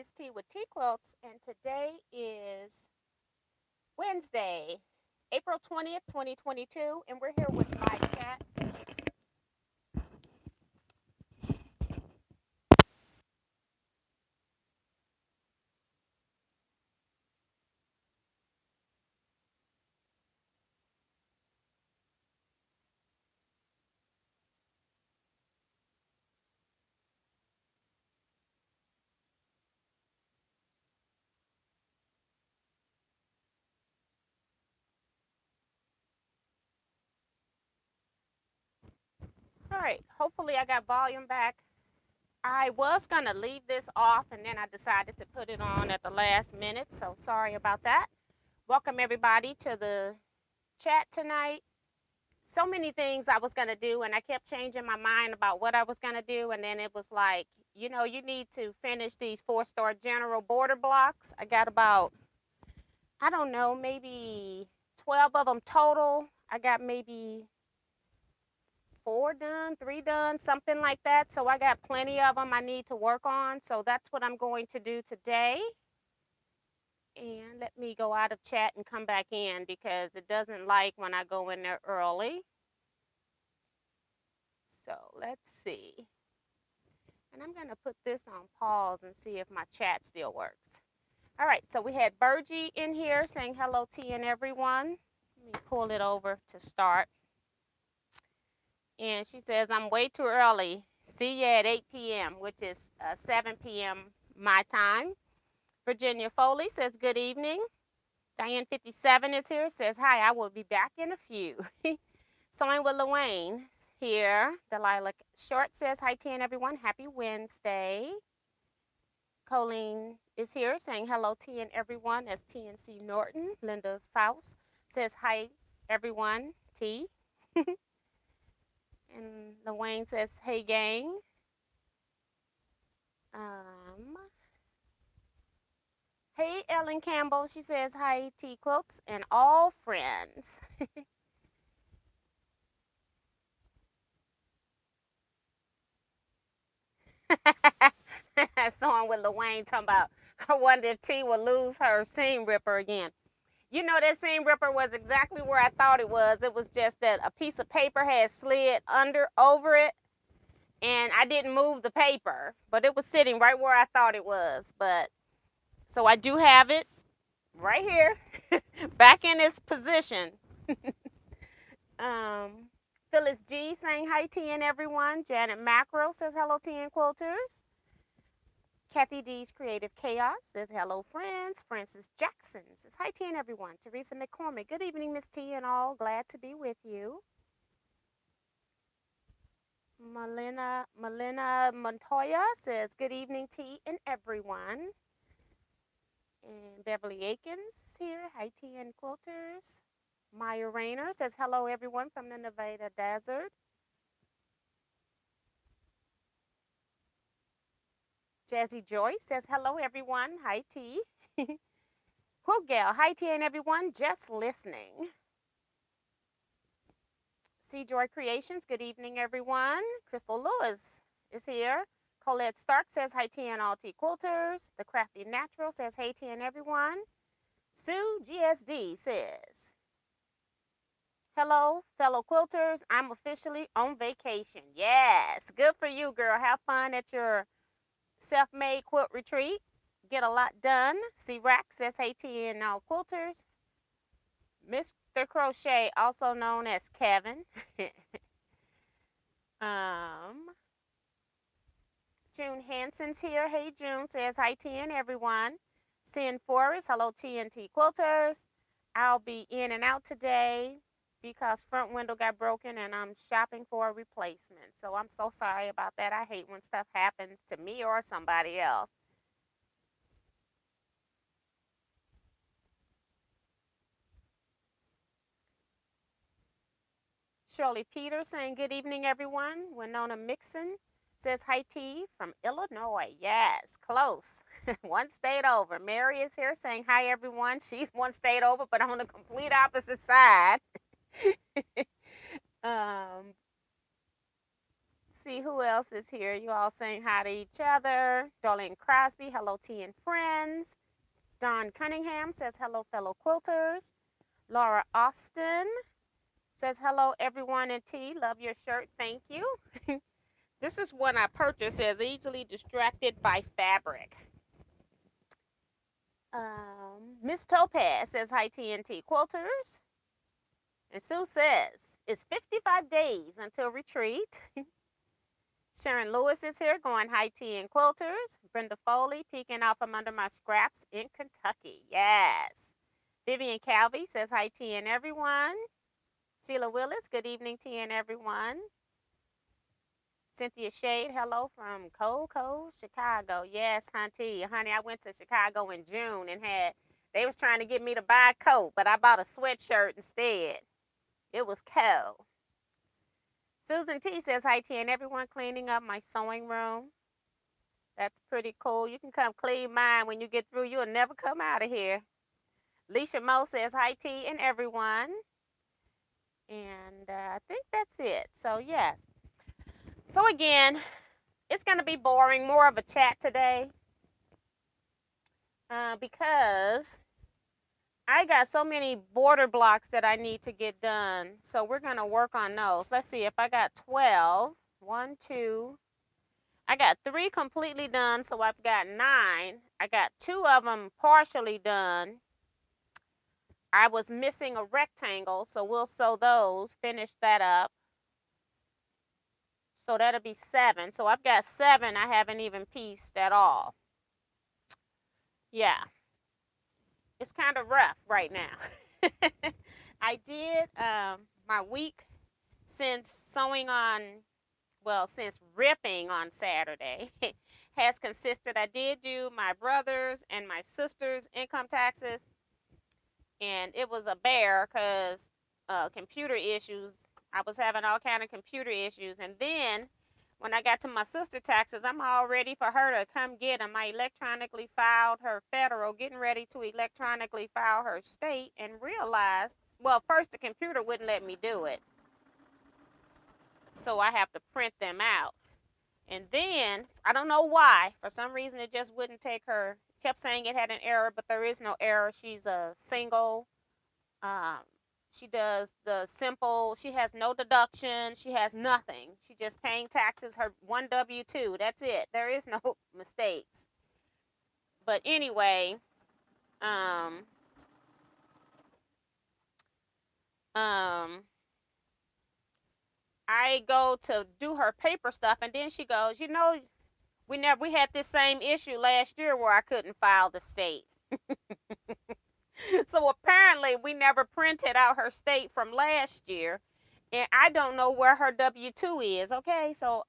Miss T with Teaquilts, and today is Wednesday, April 20th, 2022, and we're here with my chat. All right, hopefully I got volume back. I was going to leave this off, and then I decided to put it on at the last minute, so sorry about that. Welcome, everybody, to the chat tonight. So many things I was going to do, and I kept changing my mind about what I was going to do, and then it was like, you need to finish these 4-star general border blocks. I got about, I don't know, maybe 12 of them total. I got maybe 4 done, 3 done, something like that. So I got plenty of them I need to work on. So that's what I'm going to do today. And let me go out of chat and come back in because it doesn't like when I go in there early. So let's see. And I'm going to put this on pause and see if my chat still works. All right, so we had Bergie in here saying hello to you and everyone. Let me pull it over to start. And she says, I'm way too early. See you at 8 p.m., which is 7 p.m. my time. Virginia Foley says, good evening. Diane 57 is here, says, hi, I will be back in a few. Sewing with Luane here. Delilah Short says, hi, T and everyone. Happy Wednesday. Colleen is here saying hello, T and everyone, as TNC Norton. Linda Faust says, hi, everyone, T. And Luane says, hey, gang. Hey, Ellen Campbell. She says, hi, Teaquilts and all friends. Song with Luane talking about, I wonder if T will lose her seam ripper again. You know, that seam ripper was exactly where I thought it was. It was just that a piece of paper had slid over it, and I didn't move the paper, but it was sitting right where I thought it was. But so I do have it right here, back in its position. Phyllis G saying hi, T and everyone. Janet Mackerel says hello, T and Quilters. Kathy D's Creative Chaos says hello, friends. Francis Jackson says hi, T and everyone. Teresa McCormick, good evening, Miss T and all. Glad to be with you. Melina Montoya says good evening, T and everyone. And Beverly Akins is here. Hi, T and Quilters. Maya Rayner says hello, everyone from the Nevada desert. Jazzy Joyce says hello, everyone. Hi, T. Quilt Gal, hi, T and everyone. Just listening. C Joy Creations, good evening, everyone. Crystal Lewis is here. Colette Stark says hi, T and all T Quilters. The Crafty Natural says hey, T and everyone. Sue GSD says, hello, fellow quilters. I'm officially on vacation. Yes, good for you, girl. Have fun at your self-made quilt retreat. Get a lot done. C Rack says hey, T and all quilters. Mr. Crochet, also known as Kevin. June Hanson's here. Hey, June says hi, T and everyone. Sin Forrest, hello, TNT Quilters. I'll be in and out today because front window got broken and I'm shopping for a replacement. So I'm so sorry about that. I hate when stuff happens to me or somebody else. Shirley Peters saying good evening, everyone. Winona Mixon says hi, T from Illinois. Yes, close. One state over. Mary is here saying hi, everyone. She's one state over, but on the complete opposite side. see who else is here. You all saying hi to each other. Darlene Crosby, hello, tea and friends. Don Cunningham says hello, fellow quilters. Laura Austin says hello, everyone in tea. Love your shirt. Thank you. This is one I purchased. Says easily distracted by fabric. Miss Topaz says hi, TNT quilters. And Sue says it's 55 days until retreat. Sharon Lewis is here going hi, tea and quilters. Brenda Foley peeking out from under my scraps in Kentucky. Yes. Vivian Calvey says hi, tea and everyone. Sheila Willis, good evening, tea and everyone. Cynthia Shade, hello from cold, Chicago. Yes, honey, I went to Chicago in June and they was trying to get me to buy a coat, but I bought a sweatshirt instead. It was cold. Susan T says, hi, tea and everyone, cleaning up my sewing room. That's pretty cool. You can come clean mine when you get through. You'll never come out of here. Leisha Mo says, hi, tea and everyone. And I think that's it. So, yes. So, again, it's going to be boring, more of a chat today. Because I got so many border blocks that I need to get done. So, we're going to work on those. Let's see if I got 12. 1, 2. I got 3 completely done, so I've got 9. I got 2 of them partially done. I was missing a rectangle, so we'll sew those, finish that up. So that'll be 7. So I've got 7 I haven't even pieced at all. Yeah. It's kind of rough right now. I did my week since since ripping on Saturday has consisted. I did do my brother's and my sister's income taxes. And it was a bear because computer issues. I was having all kind of computer issues. And then when I got to my sister taxes, I'm all ready for her to come get them. I electronically filed her federal, getting ready to electronically file her state, and realized, well, first the computer wouldn't let me do it. So I have to print them out. And then, I don't know why, for some reason it just wouldn't take her. Kept saying it had an error, but there is no error. She's a single. She does the simple. She has no deduction. She has nothing. She just paying taxes. Her one W-2. That's it. There is no mistakes. But anyway, I go to do her paper stuff, and then she goes, you know, we had this same issue last year where I couldn't file the state. So apparently we never printed out her state from last year, and I don't know where her W-2 is. Okay, so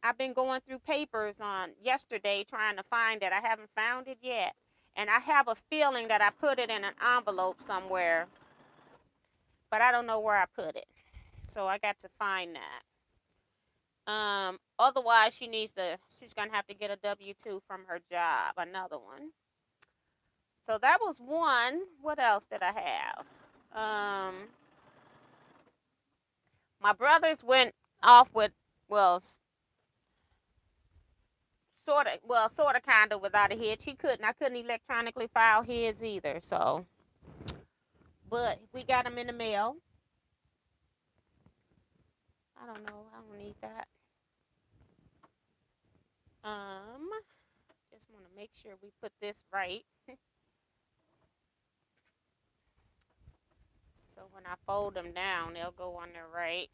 I've been going through papers on yesterday trying to find it. I haven't found it yet, and I have a feeling that I put it in an envelope somewhere, but I don't know where I put it. So I got to find that. Otherwise she's gonna have to get a W-2 from her job, another one. So that was one. What else did I have? My brothers went off with, well, sort of, kind of without a hitch. I couldn't electronically file his either. So, but we got them in the mail. I don't know. I don't need that. Just want to make sure we put this right. So when I fold them down, they'll go on there right.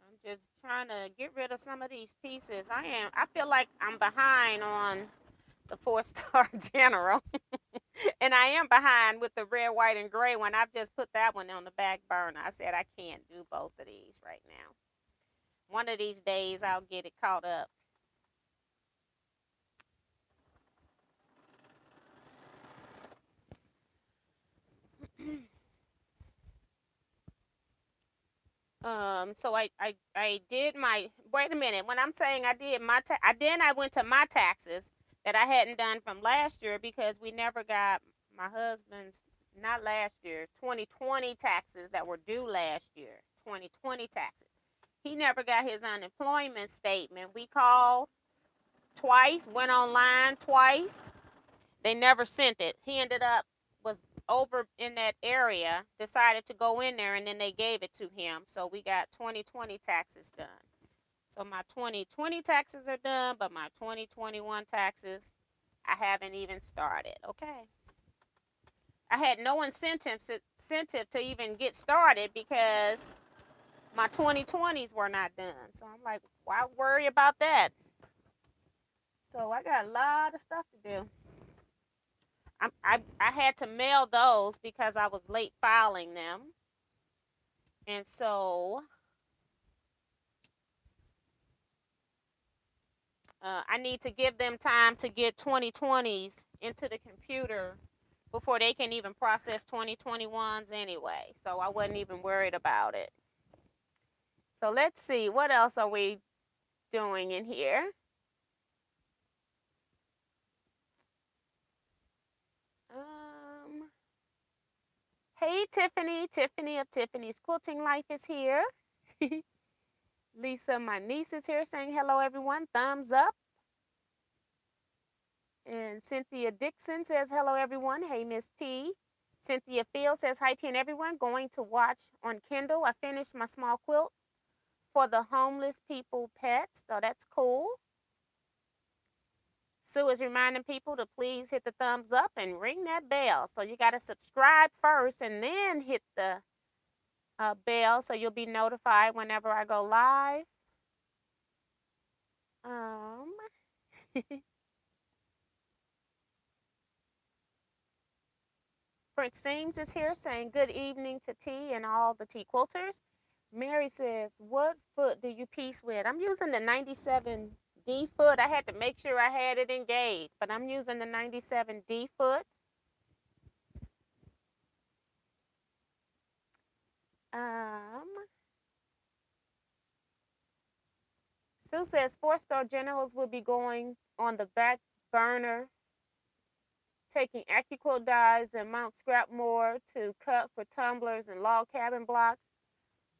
I'm just trying to get rid of some of these pieces. I feel like I'm behind on the 4-star general. And I am behind with the red, white, and gray one. I've just put that one on the back burner. I said I can't do both of these right now. One of these days I'll get it caught up. So I did my, wait a minute, when I'm saying I did my, I went to my taxes that I hadn't done from last year because we never got my husband's not last year, 2020 taxes that were due last year, 2020 taxes. He never got his unemployment statement. We called twice, went online twice. They never sent it. He ended up, was over in that area, decided to go in there, and then they gave it to him. So we got 2020 taxes done. So my 2020 taxes are done, but my 2021 taxes, I haven't even started, okay? I had no incentive to even get started because my 2020s were not done. So I'm like, why worry about that? So I got a lot of stuff to do. I had to mail those because I was late filing them. And so I need to give them time to get 2020s into the computer before they can even process 2021s anyway. So I wasn't even worried about it. So let's see, what else are we doing in here? Hey, Tiffany of Tiffany's Quilting Life is here. Lisa, my niece, is here saying hello, everyone. Thumbs up. And Cynthia Dixon says hello, everyone. Hey, Miss T. Cynthia Field says hi, T and everyone. Going to watch on Kindle. I finished my small quilt for the homeless people pets. So that's cool. Sue is reminding people to please hit the thumbs up and ring that bell. So you got to subscribe first and then hit the bell so you'll be notified whenever I go live. Frank Sims is here saying good evening to T and all the T quilters. Mary says, what foot do you piece with? I'm using the 97D foot. I had to make sure I had it engaged, but I'm using the 97D foot. Sue says 4-star generals will be going on the back burner, taking AccuQuilt dies and Mount Scrapmore to cut for tumblers and log cabin blocks.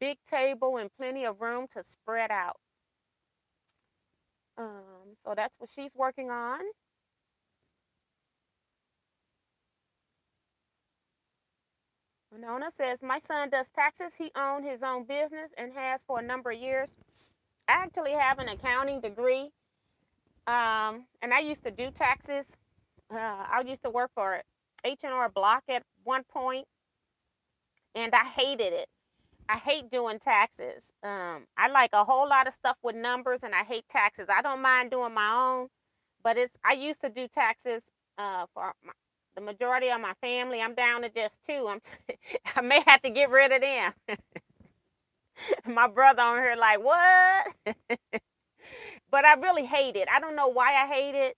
Big table and plenty of room to spread out. So that's what she's working on. Winona says, my son does taxes. He owns his own business and has for a number of years. I actually have an accounting degree, and I used to do taxes. I used to work for H&R Block at one point, and I hated it. I hate doing taxes. I like a whole lot of stuff with numbers, and I hate taxes. I don't mind doing my own, but I used to do taxes for the majority of my family. I'm down to just 2. I may have to get rid of them. My brother on here like, what? But I really hate it. I don't know why I hate it.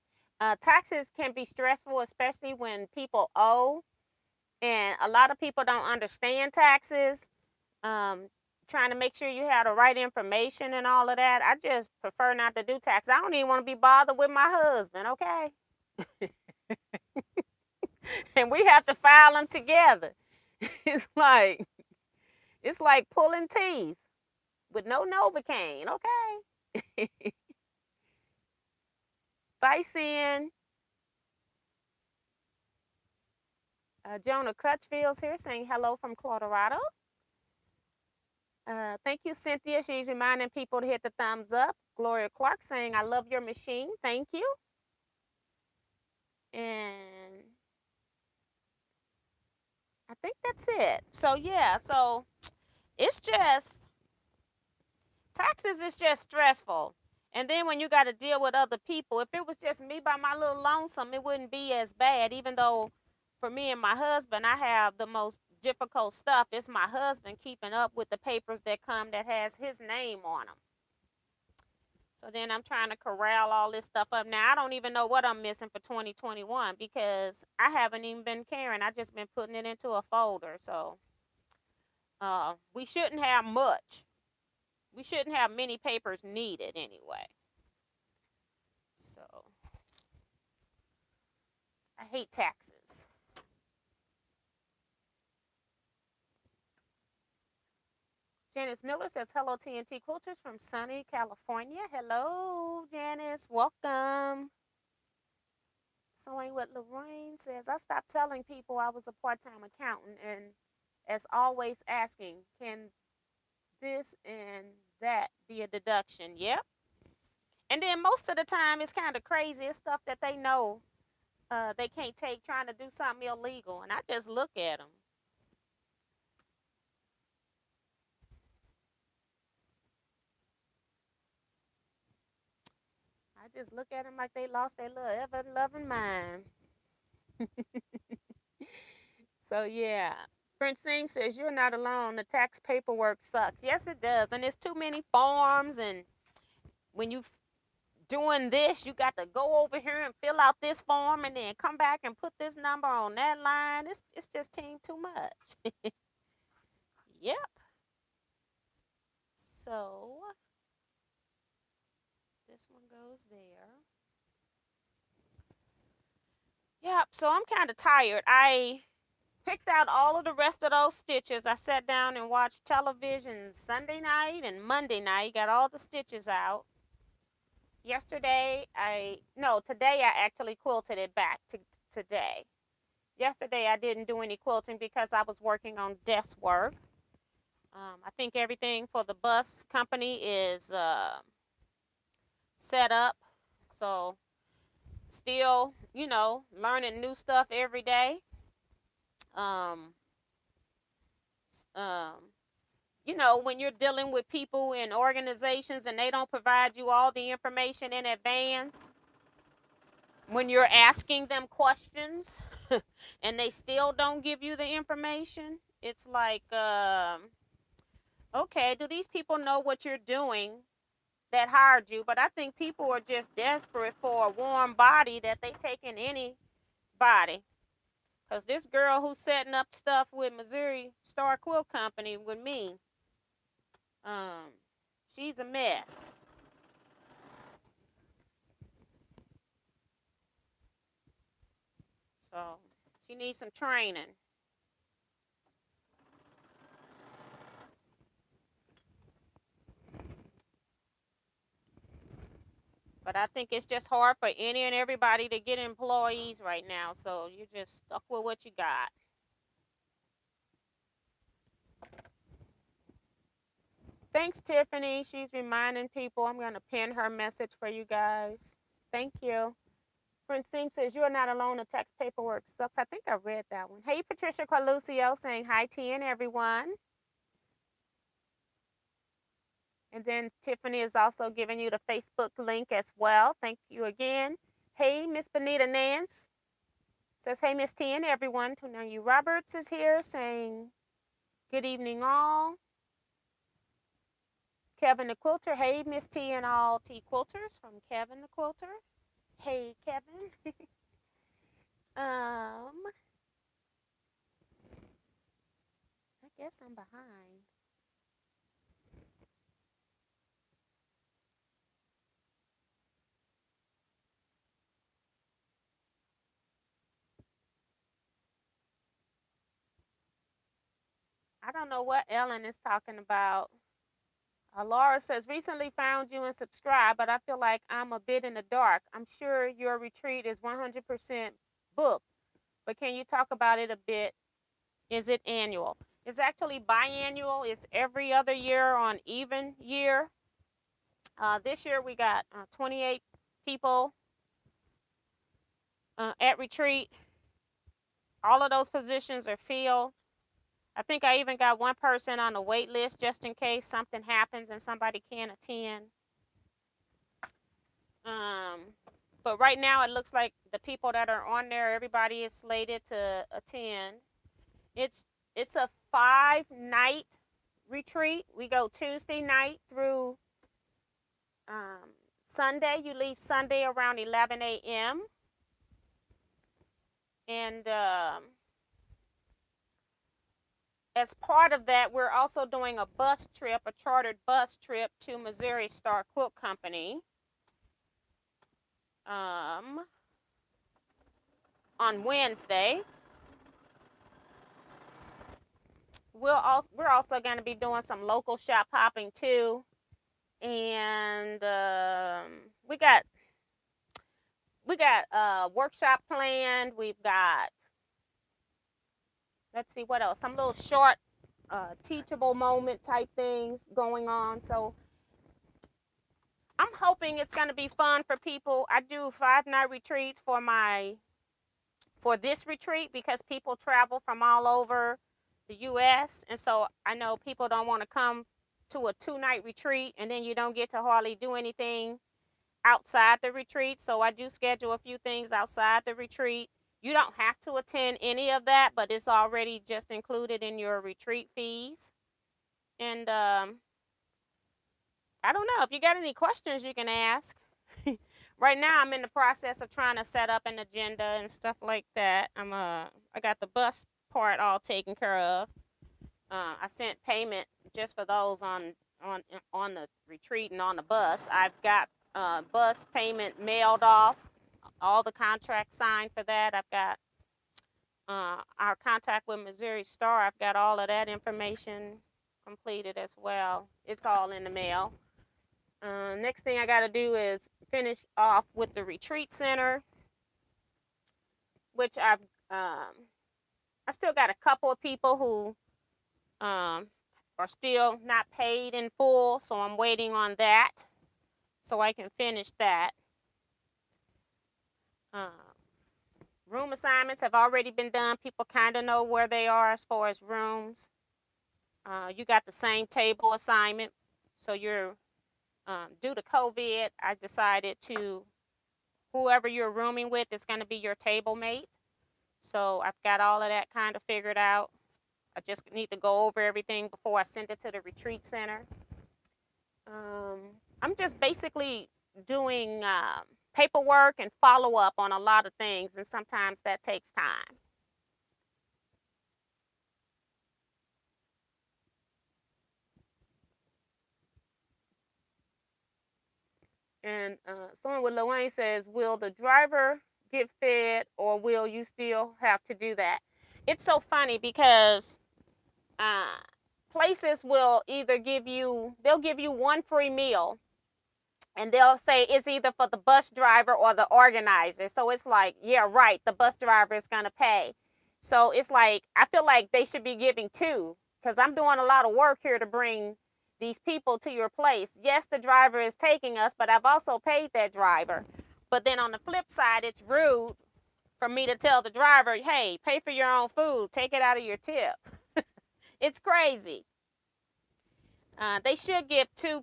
Taxes can be stressful, especially when people owe, and a lot of people don't understand taxes. Trying to make sure you have the right information and all of that. I just prefer not to do taxes. I don't even want to be bothered with my husband, okay? And we have to file them together. It's like pulling teeth with no Novocaine, okay? Bye, Sin. Jonah Crutchfield's here saying hello from Colorado. Thank you, Cynthia. She's reminding people to hit the thumbs up. Gloria Clark saying, I love your machine. Thank you. And I think that's it. So, yeah. So, it's just, taxes is just stressful. And then when you got to deal with other people, if it was just me by my little lonesome, it wouldn't be as bad. Even though for me and my husband, I have the most difficult stuff. It's my husband keeping up with the papers that come that has his name on them. So then I'm trying to corral all this stuff up. Now, I don't even know what I'm missing for 2021 because I haven't even been caring. I've just been putting it into a folder. So we shouldn't have much. We shouldn't have many papers needed anyway. So I hate taxes. Janice Miller says, hello, TNT Quilters from sunny California. Hello, Janice. Welcome. Sewing what Lorraine says, I stopped telling people I was a part-time accountant and as always asking, can this and that be a deduction? Yep. And then most of the time it's kind of crazy. It's stuff that they know they can't take, trying to do something illegal. And I just look at them. I just look at them like they lost their little ever-loving mind. So, yeah. Francine says, you're not alone. The tax paperwork sucks. Yes, it does. And it's too many forms. And when you doing this, you got to go over here and fill out this form and then come back and put this number on that line. It's just too much. Yep. So this one goes there. Yep. So I'm kind of tired. I picked out all of the rest of those stitches. I sat down and watched television Sunday night and Monday night. Got all the stitches out. Yesterday, today I actually quilted it back to today. Yesterday I didn't do any quilting because I was working on desk work. I think everything for the bus company is set up. So still, learning new stuff every day. Um, when you're dealing with people in organizations and they don't provide you all the information in advance, when you're asking them questions and they still don't give you the information, it's like, okay, do these people know what you're doing that hired you? But I think people are just desperate for a warm body that they take in any body. Because this girl who's setting up stuff with Missouri Star Quilt Company with me, she's a mess. So she needs some training. But I think it's just hard for any and everybody to get employees right now. So you're just stuck with what you got. Thanks, Tiffany. She's reminding people. I'm going to pin her message for you guys. Thank you. Francine says, you are not alone. The tax paperwork sucks. I think I read that one. Hey, Patricia Carluccio saying hi, T and everyone. And then Tiffany is also giving you the Facebook link as well. Thank you again. Hey, Miss Benita Nance says, hey, Miss T and everyone. Tunanya Roberts is here saying, good evening, all. Kevin the Quilter. Hey, Miss T and all T Quilters from Kevin the Quilter. Hey, Kevin. I guess I'm behind. I don't know what Ellen is talking about. Laura says, recently found you and subscribed, but I feel like I'm a bit in the dark. I'm sure your retreat is 100% booked, but can you talk about it a bit? Is it annual? It's actually biannual. It's every other year on even year. This year we got 28 people at retreat. All of those positions are filled. I think I even got one person on the wait list just in case something happens and somebody can't attend. But right now it looks like the people that are on there, everybody is slated to attend. It's a 5-night retreat. We go Tuesday night through Sunday. You leave Sunday around 11 a.m. And as part of that, we're also doing a bus trip, a chartered bus trip to Missouri Star Quilt Company on Wednesday. we're also going to be doing some local shop hopping too, and we got workshop planned. We've got, let's see what else, some little short teachable moment type things going on. So I'm hoping it's going to be fun for people. I do 5-night retreats for this retreat because people travel from all over the US, and so I know people don't want to come to a 2-night retreat and then you don't get to hardly do anything outside the retreat. So I do schedule a few things outside the retreat. You don't have to attend any of that, but it's already just included in your retreat fees. And I don't know, if you got any questions you can ask. Right now I'm in the process of trying to set up an agenda and stuff like that. I got the bus part all taken care of. I sent payment just for those on the retreat and on the bus. I've got bus payment mailed off, all the contracts signed for that. I've got our contact with Missouri Star. I've got all of that information completed as well. It's all in the mail. Next thing I got to do is finish off with the retreat center, which I still got a couple of people who are still not paid in full, so I'm waiting on that so I can finish that. Room assignments have already been done. People kind of know where they are as far as rooms. You got the same table assignment, so you're due to COVID, I decided to, whoever you're rooming with is going to be your table mate. So I've got all of that kind of figured out. I just need to go over everything before I send it to the retreat center. I'm just basically doing paperwork and follow up on a lot of things, and sometimes that takes time. And someone with Luane says, will the driver get fed or will you still have to do that? It's so funny because places will either they'll give you one free meal and they'll say it's either for the bus driver or the organizer. So it's like, yeah, right, the bus driver is going to pay. So it's like, I feel like they should be giving two because I'm doing a lot of work here to bring these people to your place. Yes, the driver is taking us, but I've also paid that driver. But then on the flip side, it's rude for me to tell the driver, hey, pay for your own food, take it out of your tip. It's crazy. They should give two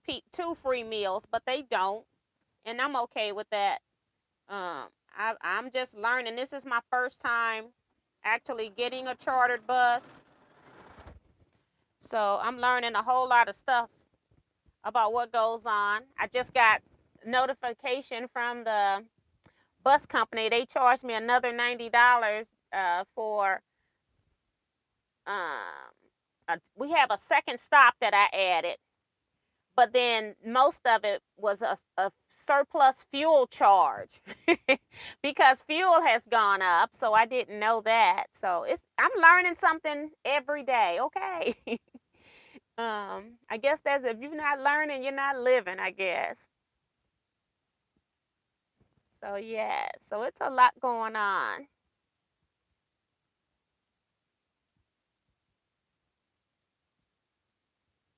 free meals, but they don't, and I'm okay with that. I'm just learning. This is my first time actually getting a chartered bus, so I'm learning a whole lot of stuff about what goes on. I just got notification from the bus company. They charged me another $90 for we have a second stop that I added, but then most of it was a surplus fuel charge because fuel has gone up, so I didn't know that. So I'm learning something every day. Okay. I guess that's, if you're not learning, you're not living, I guess. So yeah, so it's a lot going on.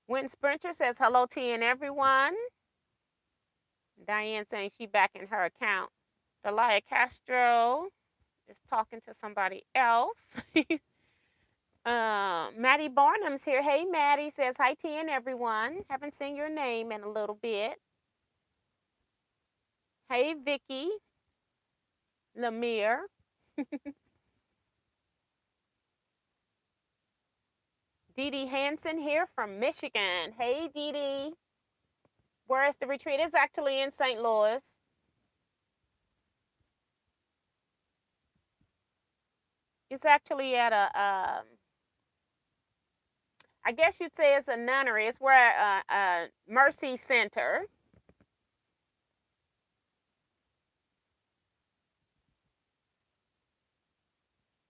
Wynn Sprinter says hello to you and everyone. Diane saying she back in her account. Delia Castro is talking to somebody else. Maddie Barnum's here. Hey, Maddie says hi to you and everyone. Haven't seen your name in a little bit. Hey, Vicky Lemire. Dee Dee Hansen here from Michigan. Hey, Dee Dee. Where is the retreat? It's actually in St. Louis. It's actually at a, I guess you'd say it's a nunnery. It's where a Mercy Center.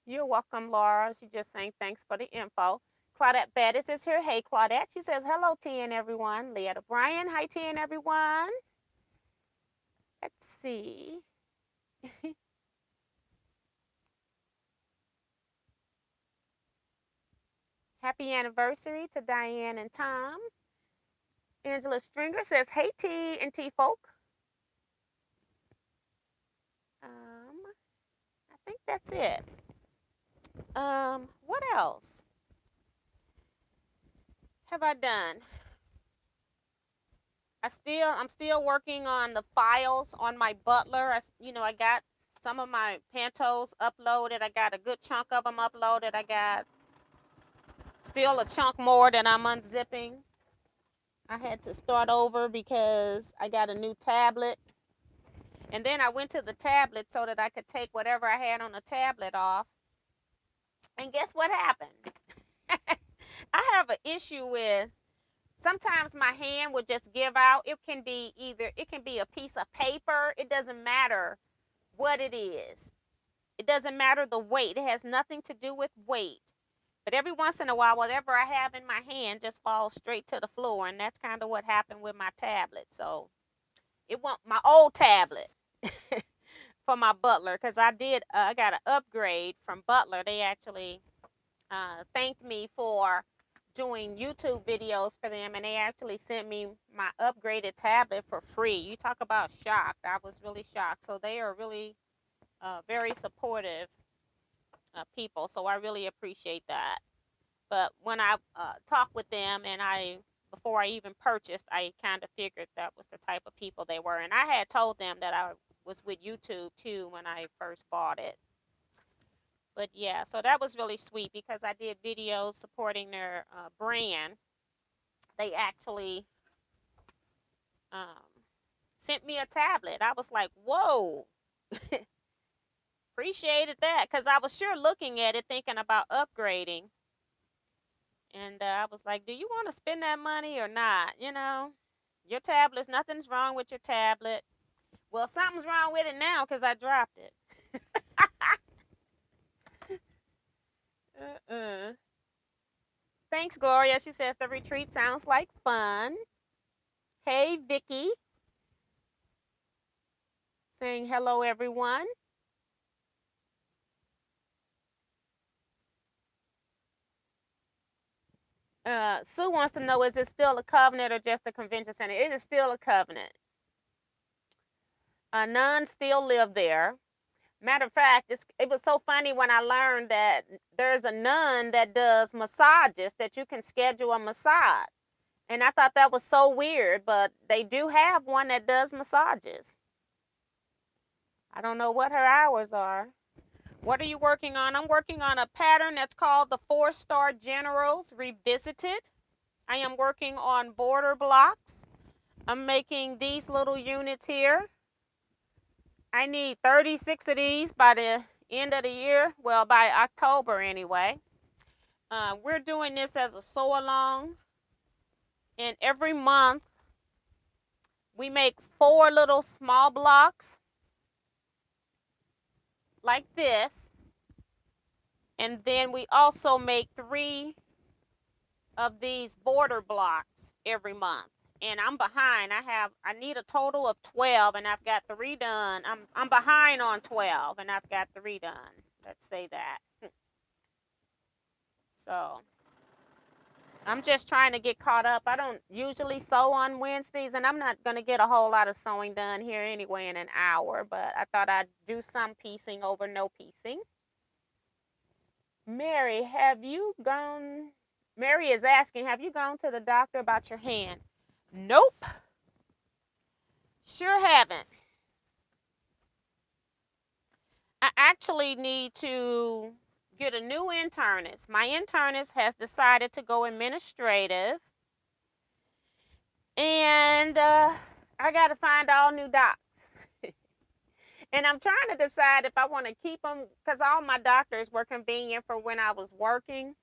You're welcome, Laura. She's just saying thanks for the info. Claudette Bettis is here. Hey, Claudette. She says, hello, T and everyone. Leah O'Brien. Hi, T and everyone. Let's see. Happy anniversary to Diane and Tom. Angela Stringer says, hey, T and T folk. I think that's it. What else have I done? I'm still working on the files on my Butler. I got some of my Pantos uploaded. I got a good chunk of them uploaded. I got still a chunk more that I'm unzipping. I had to start over because I got a new tablet. And then I went to the tablet so that I could take whatever I had on the tablet off. And guess what happened? I have an issue with sometimes my hand would just give out. It can be a piece of paper. It doesn't matter what it is. It doesn't matter the weight. It has nothing to do with weight. But every once in a while, whatever I have in my hand just falls straight to the floor. And that's kind of what happened with my tablet. So it wasn't my old tablet for my Butler, because I got an upgrade from Butler. They actually thanked me for doing YouTube videos for them, and they actually sent me my upgraded tablet for free. You talk about shocked. I was really shocked. So they are really very supportive people, so I really appreciate that. But when I talked with them, and before I even purchased, I kind of figured that was the type of people they were. And I had told them that I was with YouTube too when I first bought it. But yeah, so that was really sweet because I did videos supporting their brand. They actually sent me a tablet. I was like, whoa. Appreciated that, because I was sure looking at it thinking about upgrading. And I was like, do you want to spend that money or not? Your tablet's, nothing's wrong with your tablet. Well, something's wrong with it now because I dropped it. Thanks, Gloria. She says the retreat sounds like fun. Hey, Vicky. Saying hello, everyone. Sue wants to know, is it still a covenant or just a convention center? It is still a covenant. Nuns still live there. Matter of fact, it was so funny when I learned that there's a nun that does massages, that you can schedule a massage. And I thought that was so weird, but they do have one that does massages. I don't know what her hours are. What are you working on? I'm working on a pattern that's called the 4-Star Generals Revisited. I am working on border blocks. I'm making these little units here. I need 36 of these by the end of the year. Well, by October anyway. We're doing this as a sew along. And every month we make 4 little small blocks like this. And then we also make 3 of these border blocks every month. And I'm behind. I need a total of 12, and I've got 3 done. I'm behind on 12, and I've got 3 done. Let's say that. So I'm just trying to get caught up. I don't usually sew on Wednesdays, and I'm not going to get a whole lot of sewing done here anyway in an hour, but I thought I'd do some piecing over no piecing. Mary, Mary is asking, have you gone to the doctor about your hand? Nope. Sure haven't. I actually need to get a new internist. My internist has decided to go administrative. And I got to find all new docs. And I'm trying to decide if I want to keep them, because all my doctors were convenient for when I was working.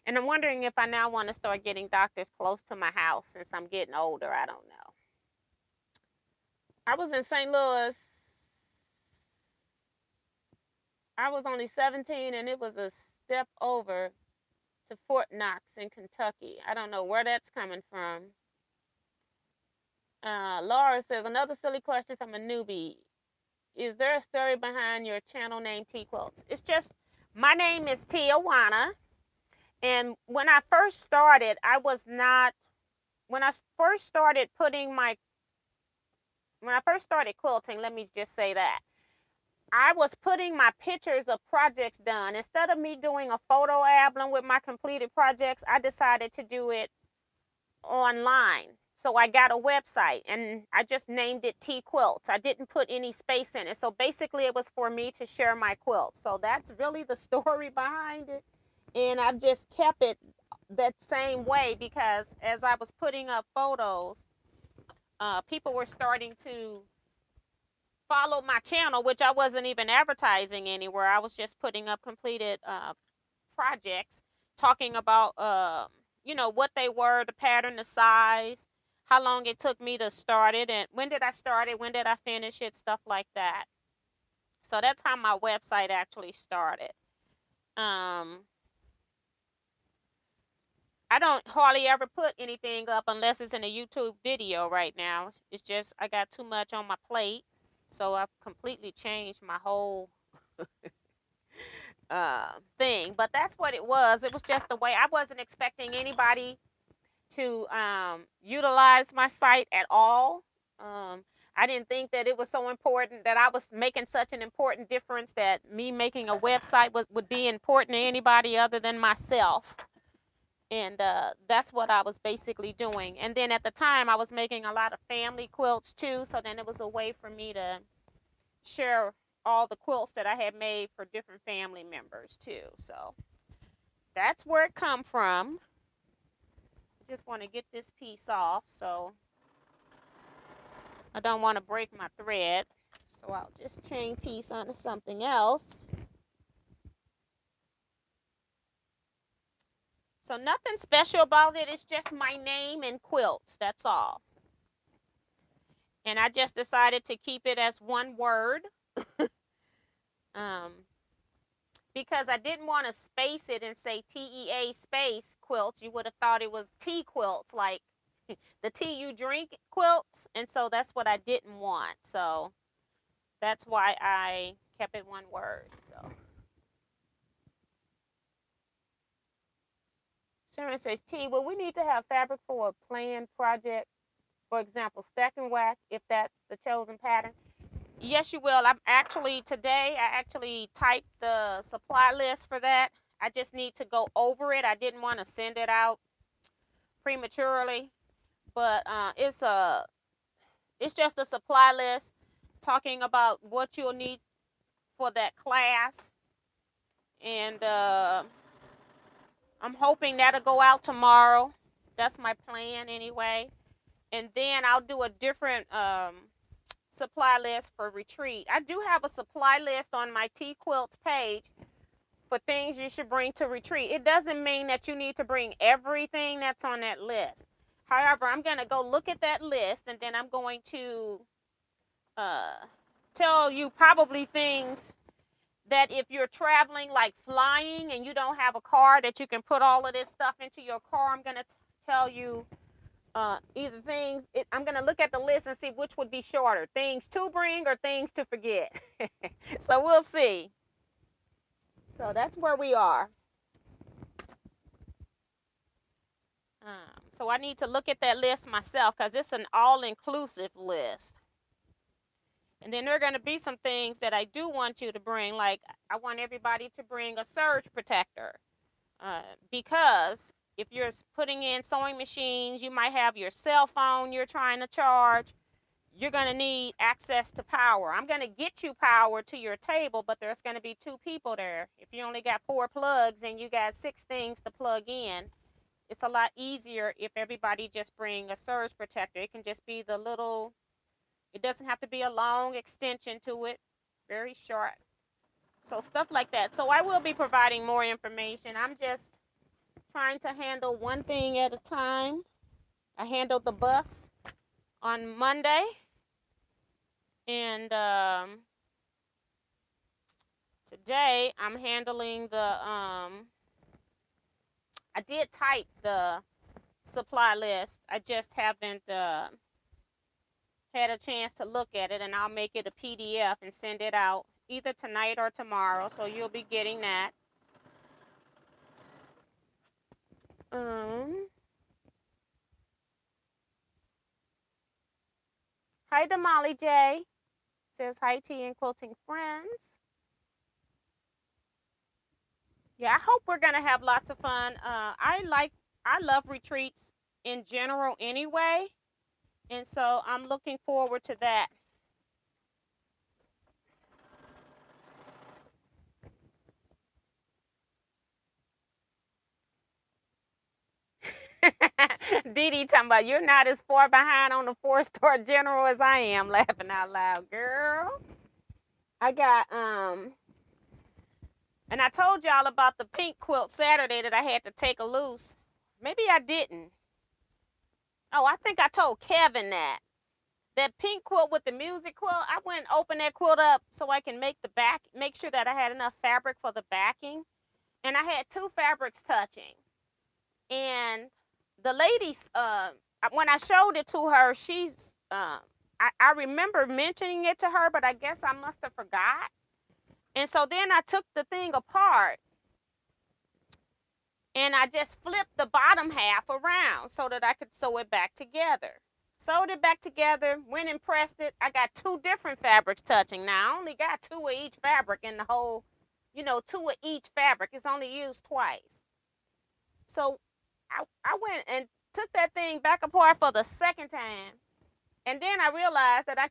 And I'm wondering if I now want to start getting doctors close to my house since I'm getting older. I don't know. I was in St. Louis. I was only 17, and it was a step over to Fort Knox in Kentucky. I don't know where that's coming from. Laura says, another silly question from a newbie. Is there a story behind your channel name Teaquilts? It's just, my name is Teajuana. And when I first started, when I first started quilting, let me just say that, I was putting my pictures of projects done. Instead of me doing a photo album with my completed projects, I decided to do it online. So I got a website and I just named it Teaquilts. I didn't put any space in it. So basically it was for me to share my quilts. So that's really the story behind it. And I've just kept it that same way because as I was putting up photos, people were starting to follow my channel, which I wasn't even advertising anywhere. I was just putting up completed projects, talking about what they were, the pattern, the size, how long it took me to start it, and when did I start it, when did I finish it, stuff like that. So that's how my website actually started. I don't hardly ever put anything up unless it's in a YouTube video right now. It's just I got too much on my plate. So I've completely changed my whole thing. But that's what it was. It was just the way. I wasn't expecting anybody to utilize my site at all. I didn't think that it was so important, that I was making such an important difference, that me making a website would be important to anybody other than myself. And that's what I was basically doing. And then at the time, I was making a lot of family quilts too. So then it was a way for me to share all the quilts that I had made for different family members too. So that's where it come from. Just want to get this piece off, so I don't want to break my thread. So I'll just chain piece onto something else. So nothing special about it. It's just my name and quilts. That's all. And I just decided to keep it as one word. Because I didn't want to space it and say TEA space quilts. You would have thought it was tea quilts, like the tea you drink quilts. And so that's what I didn't want. So that's why I kept it one word. So Sharon says, T, well, we need to have fabric for a planned project. For example, stack and whack, if that's the chosen pattern. Yes, you will. Today I actually typed the supply list for that. I just need to go over it. I didn't want to send it out prematurely, but it's just a supply list talking about what you'll need for that class. And I'm hoping that'll go out tomorrow. That's my plan anyway. And then I'll do a different supply list for retreat. I do have a supply list on my Teaquilts page for things you should bring to retreat. It doesn't mean that you need to bring everything that's on that list. However, I'm going to go look at that list, and then I'm going to tell you probably things that if you're traveling, like flying, and you don't have a car that you can put all of this stuff into your car, I'm going to tell you either things. I'm going to look at the list and see which would be shorter, things to bring or things to forget. So we'll see. So that's where we are. So I need to look at that list myself because it's an all-inclusive list. And then there are going to be some things that I do want you to bring, like I want everybody to bring a surge protector because if you're putting in sewing machines, you might have your cell phone you're trying to charge. You're going to need access to power. I'm going to get you power to your table, but there's going to be 2 people there. If you only got 4 plugs and you got 6 things to plug in, it's a lot easier if everybody just bring a surge protector. It can just be the little, it doesn't have to be a long extension to it, very short. So stuff like that. So I will be providing more information. I'm just trying to handle one thing at a time. I handled the bus on Monday. And today I'm handling the I did type the supply list. I just haven't had a chance to look at it, and I'll make it a PDF and send it out either tonight or tomorrow, so you'll be getting that. Hi, Damali J. Says hi, tea and quilting friends. Yeah, I hope we're gonna have lots of fun. I love retreats in general anyway, and so I'm looking forward to that. Dee Dee talking about you're not as far behind on the 4-star general as I am. Laughing out loud, girl. I got and I told y'all about the pink quilt Saturday that I had to take a loose. Maybe I didn't. Oh, I think I told Kevin that. That pink quilt with the music quilt, I went and opened that quilt up so I can make sure that I had enough fabric for the backing. And I had 2 fabrics touching. And the ladies, when I showed it to her, I remember mentioning it to her, but I guess I must have forgot. And so then I took the thing apart and I just flipped the bottom half around so that I could sew it back together. Sewed it back together, went and pressed it. I got 2 different fabrics touching. Now, I only got 2 of each fabric in the whole, 2 of each fabric. It's only used twice. So I went and took that thing back apart for the second time. And then I realized that I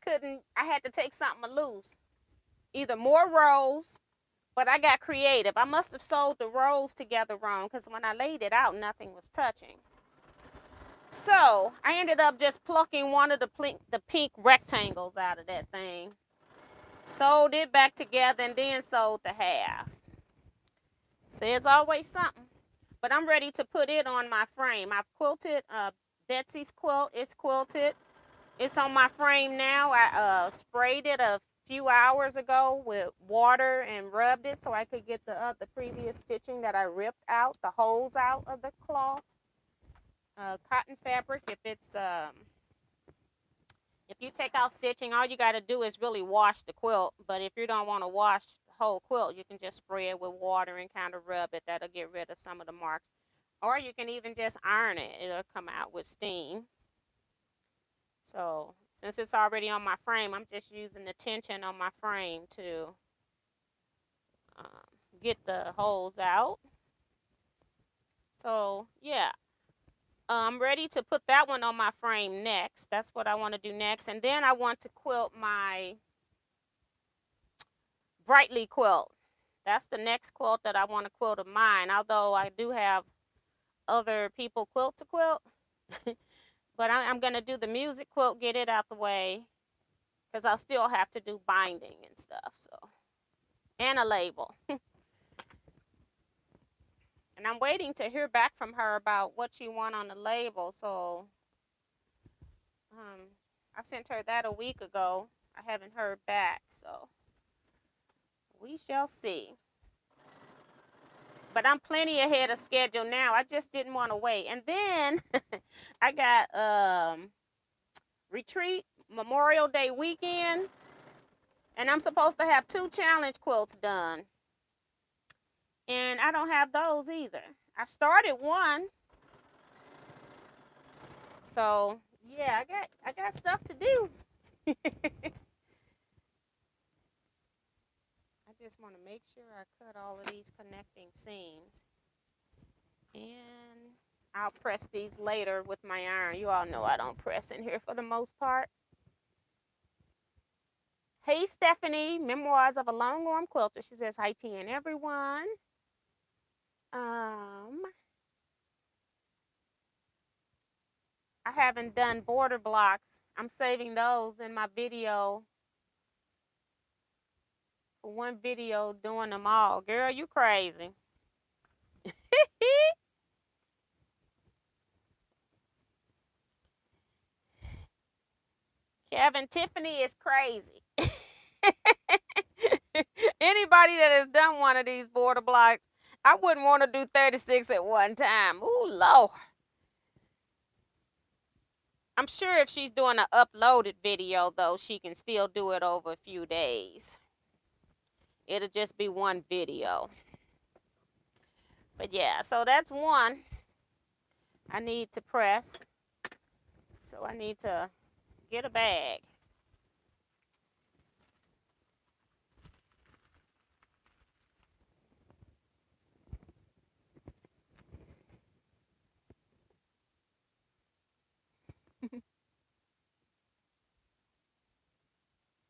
had to take something loose. Either more rows, but I got creative. I must have sewed the rows together wrong because when I laid it out, nothing was touching. So I ended up just plucking one of the pink rectangles out of that thing, sewed it back together, and then sewed the half. So it's always something. But I'm ready to put it on my frame. I've quilted Betsy's quilt. It's quilted. It's on my frame now. I sprayed it a few hours ago with water and rubbed it so I could get the previous stitching that I ripped out, the holes out of the cloth. Cotton fabric, if you take out stitching, all you got to do is really wash the quilt. But if you don't want to wash the whole quilt, you can just spray it with water and kind of rub it. That'll get rid of some of the marks. Or you can even just iron it. It'll come out with steam. So since it's already on my frame, I'm just using the tension on my frame to get the holes out. So yeah. I'm ready to put that one on my frame next. That's what I want to do next. And then I want to quilt my Brightly quilt. That's the next quilt that I want to quilt of mine. Although I do have other people quilt to quilt. But I'm going to do the music quilt, get it out the way. Because I'll still have to do binding and stuff. So, and a label. And I'm waiting to hear back from her about what she wants on the label. So I sent her that a week ago. I haven't heard back, so we shall see. But I'm plenty ahead of schedule now. I just didn't want to wait. And then I got retreat Memorial Day weekend, and I'm supposed to have 2 challenge quilts done. And I don't have those either. I started one. So yeah, I got stuff to do. I just want to make sure I cut all of these connecting seams. And I'll press these later with my iron. You all know I don't press in here for the most part. Hey Stephanie, Memoirs of a Longarm Quilter. She says hi to and everyone. I haven't done border blocks. I'm saving those in my video. For one video doing them all. Girl, you crazy. Kevin, Tiffany is crazy. Anybody that has done one of these border blocks, I wouldn't want to do 36 at one time. Ooh, Lord. I'm sure if she's doing an uploaded video, though, she can still do it over a few days. It'll just be one video. But yeah, so that's one I need to press. So I need to get a bag.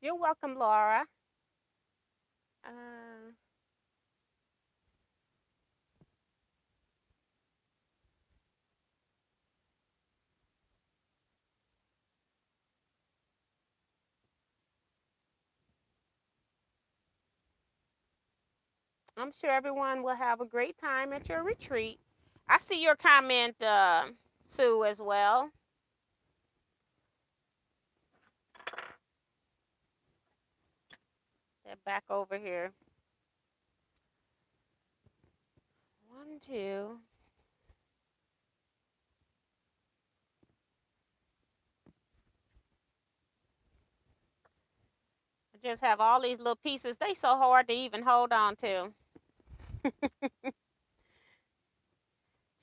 You're welcome, Laura. Uh, I'm sure everyone will have a great time at your retreat. I see your comment, Sue, as well. They're back over here. 1, 2. I just have all these little pieces. They so hard to even hold on to.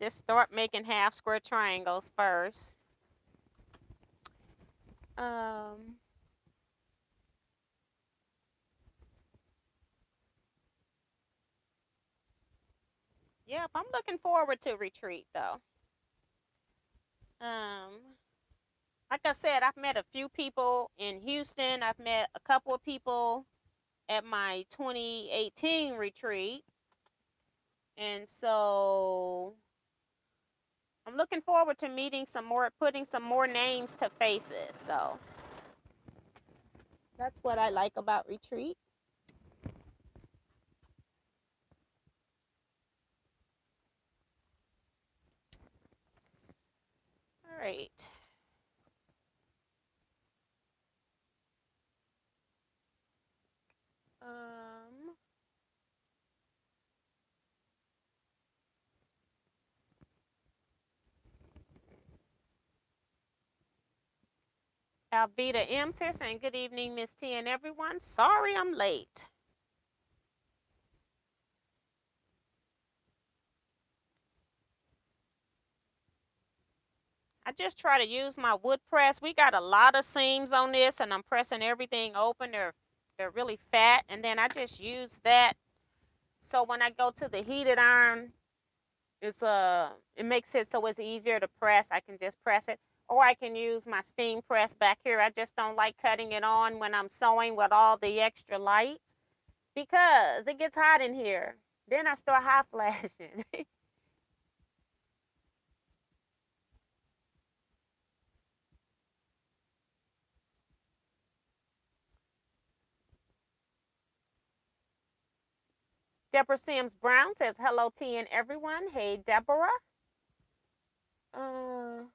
Just start making half square triangles first. Yep, I'm looking forward to retreat though. Like I said, I've met a few people in Houston. I've met a couple of people at my 2018 retreat. And so I'm looking forward to meeting some more, putting some more names to faces. So that's what I like about retreat. All right. Alvita M's here saying good evening, Miss T and everyone. Sorry I'm late. I just try to use my wood press. We got a lot of seams on this, and I'm pressing everything open. They're really fat, and then I just use that. So when I go to the heated iron, it makes it so it's easier to press. I can just press it, or I can use my steam press back here. I just don't like cutting it on when I'm sewing with all the extra lights because it gets hot in here. Then I start hot flashing. Deborah Sims Brown says, hello, T and everyone. Hey, Deborah. Come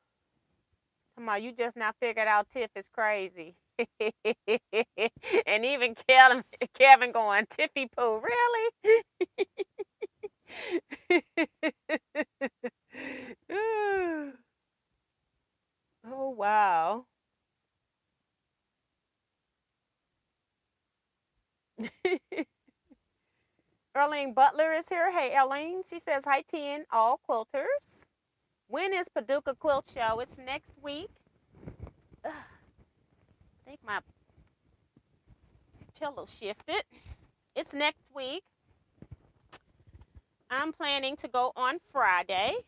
on, you just now figured out Tiff is crazy. And even Kevin going, Tiffy Poo, really? Oh, wow. Erlene Butler is here. Hey, Erlene. She says, hi, T and all quilters. When is Paducah Quilt Show? It's next week. I think my pillow shifted. It's next week. I'm planning to go on Friday.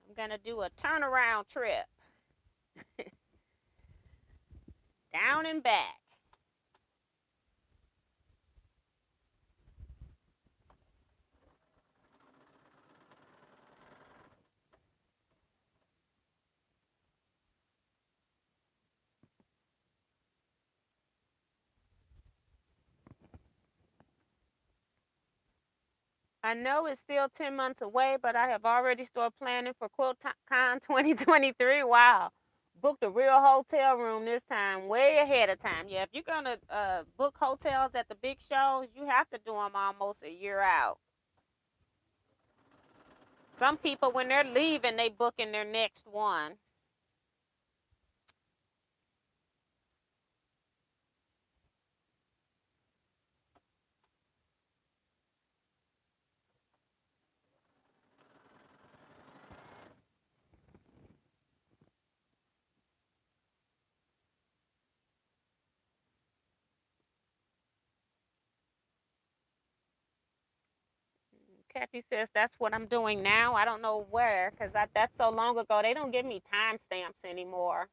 I'm going to do a turnaround trip. Down and back. I know it's still 10 months away, but I have already started planning for QuiltCon 2023. Wow. booked a real hotel room this time, way ahead of time. Yeah, if you're gonna book hotels at the big shows, you have to do them almost a year out. Some people, when they're leaving, they book in their next one. Kathy says that's what I'm doing now. I don't know where, because that's so long ago. They don't give me timestamps anymore.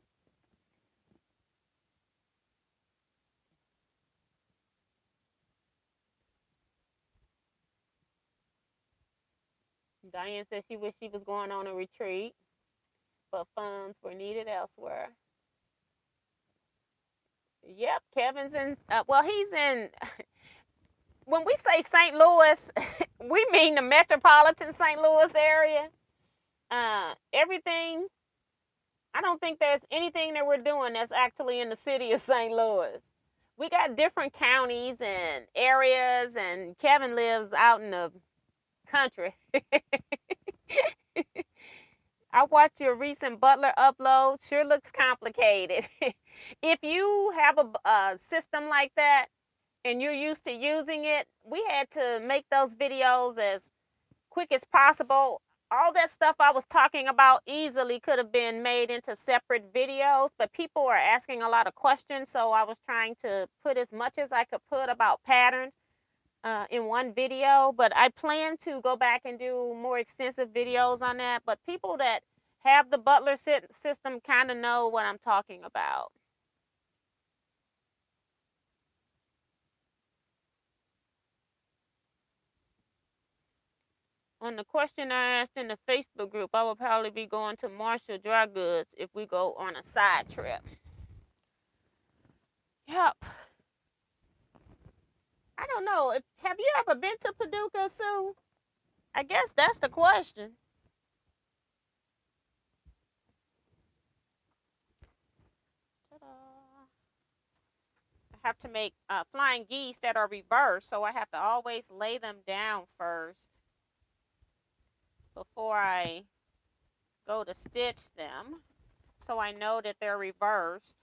Diane says she wished she was going on a retreat, but funds were needed elsewhere. Yep, Kevin's in. Well, he's in. When we say St. Louis, we mean the metropolitan St. Louis area. Everything. I don't think there's anything that we're doing that's actually in the city of St. Louis. We got different counties and areas, and Kevin lives out in the country. I watched your recent Butler upload. Sure looks complicated. If you have a system like that and you're used to using it, we had to make those videos as quick as possible. All that stuff I was talking about easily could have been made into separate videos, but people are asking a lot of questions, so I was trying to put as much as I could put about patterns in one video. But I plan to go back and do more extensive videos on that. But people that have the Butler system kind of know what I'm talking about. On the question I asked in the Facebook group, I will probably be going to Marshall Dry Goods if we go on a side trip. Yep. I don't know. Have you ever been to Paducah, Sue? I guess that's the question. Ta-da. I have to make flying geese that are reversed, so I have to always lay them down first before I go to stitch them, so I know that they're reversed.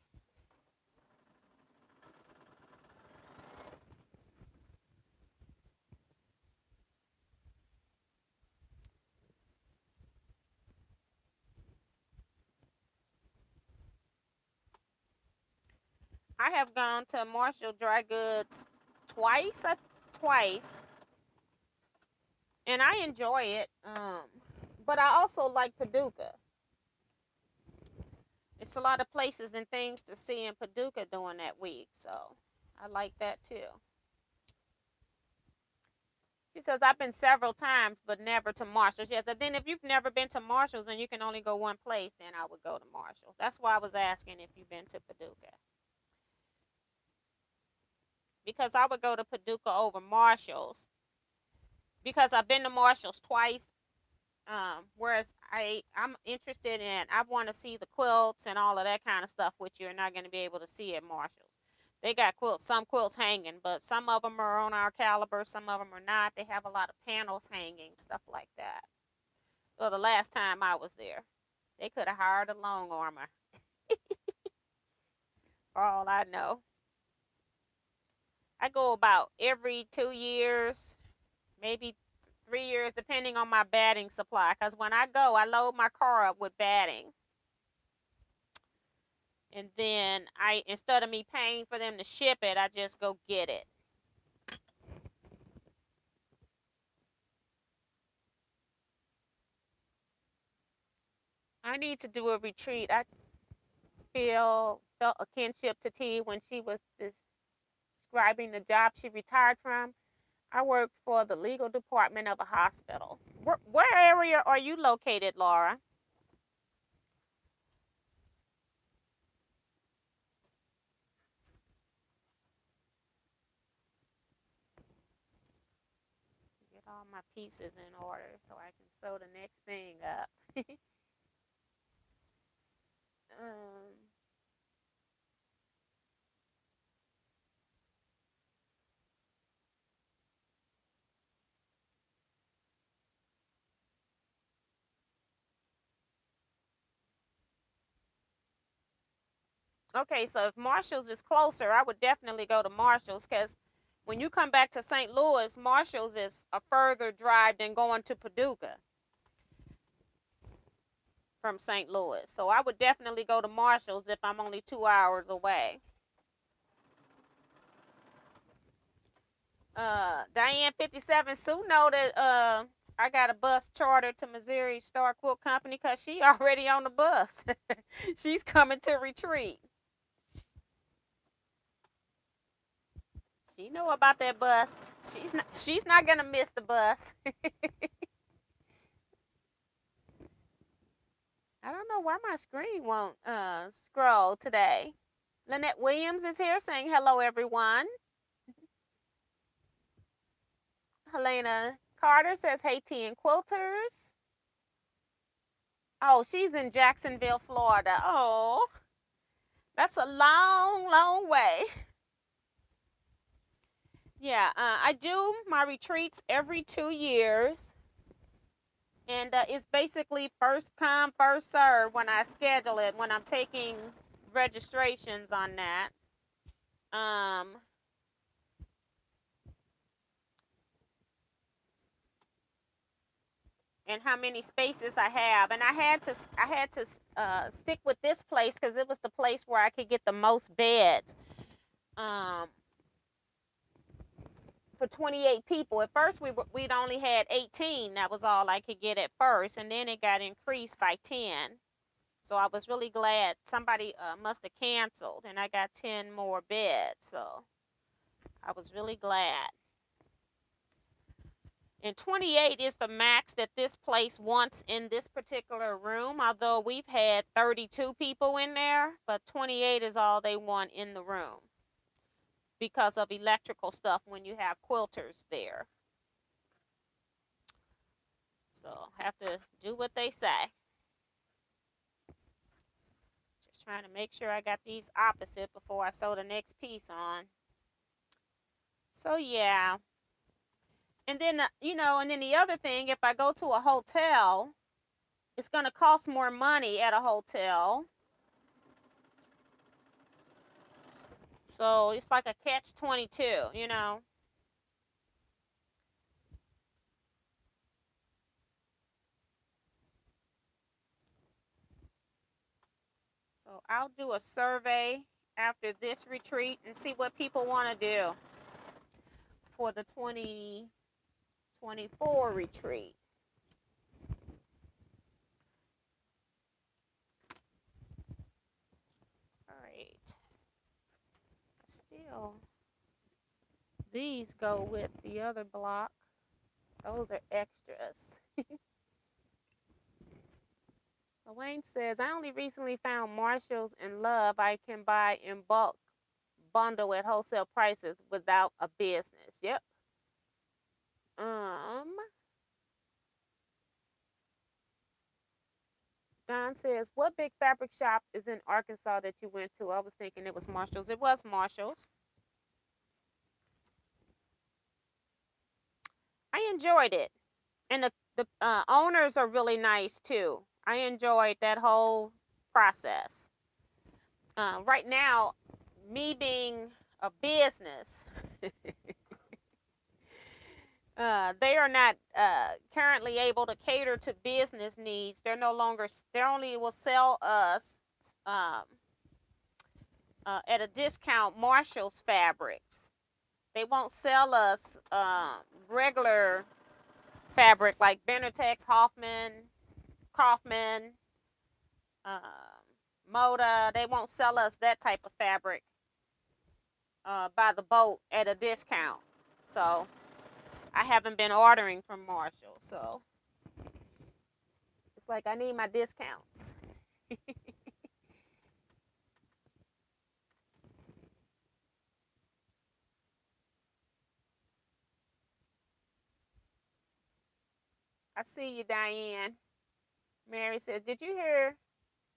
I have gone to Marshall Dry Goods twice, and I enjoy it. But I also like Paducah. It's a lot of places and things to see in Paducah during that week, so I like that too. She says, I've been several times, but never to Marshall's. Yes, and then if you've never been to Marshall's and you can only go one place, then I would go to Marshall's. That's why I was asking if you've been to Paducah. Because I would go to Paducah over Marshall's. Because I've been to Marshall's twice. Whereas I'm interested in, I want to see the quilts and all of that kind of stuff, which you're not going to be able to see at Marshall's. They got quilts, some quilts hanging, but some of them are on our caliber, some of them are not. They have a lot of panels hanging, stuff like that. So the last time I was there, they could have hired a long armor, for all I know. I go about every 2 years, maybe 3 years, depending on my batting supply. Because when I go, I load my car up with batting. And then instead of me paying for them to ship it, I just go get it. I need to do a retreat. I felt a kinship to T when she was describing the job she retired from. I work for the legal department of a hospital. Where area are you located, Laura? Get all my pieces in order so I can sew the next thing up. Okay, so if Marshall's is closer, I would definitely go to Marshall's because when you come back to St. Louis, Marshall's is a further drive than going to Paducah from St. Louis. So I would definitely go to Marshall's if I'm only 2 hours away. Diane 57 Sue know that I got a bus chartered to Missouri Star Quilt Company because she already on the bus. She's coming to retreat. She know about that bus. She's not gonna miss the bus. I don't know why my screen won't scroll today. Lynette Williams is here saying hello everyone. Helena Carter says hey tea and quilters. Oh, she's in Jacksonville, Florida. Oh, that's a long, long way. Yeah, I do my retreats every 2 years. And it's basically first come, first serve when I schedule it, when I'm taking registrations on that. And how many spaces I have. And I had to stick with this place because it was the place where I could get the most beds. For 28 people. At first, we'd only had 18. That was all I could get at first, and then it got increased by 10. So I was really glad somebody must have canceled, and I got 10 more beds. So I was really glad. And 28 is the max that this place wants in this particular room, although we've had 32 people in there, but 28 is all they want in the room because of electrical stuff when you have quilters there. So have to do what they say. Just trying to make sure I got these opposite before I sew the next piece on. So yeah. And then, and then the other thing, if I go to a hotel, it's going to cost more money at a hotel. So it's like a catch-22. So I'll do a survey after this retreat and see what people want to do for the 2024 retreat. All right. Still, these go with the other block. Those are extras. Wayne says, I only recently found Marshalls and Love I can buy in bulk bundle at wholesale prices without a business. Yep. Don says, what big fabric shop is in Arkansas that you went to? I was thinking it was Marshalls. It was Marshalls. I enjoyed it. And the owners are really nice too. I enjoyed that whole process. Right now, me being a business, they are not currently able to cater to business needs. They're no longer, they only will sell us um, at a discount Marshall's fabrics. They won't sell us regular fabric like Benertex, Hoffman, Kaufman, um, Moda. They won't sell us that type of fabric by the boat at a discount. So I haven't been ordering from Marshall. So it's like I need my discounts. I see you, Diane. Mary says, did I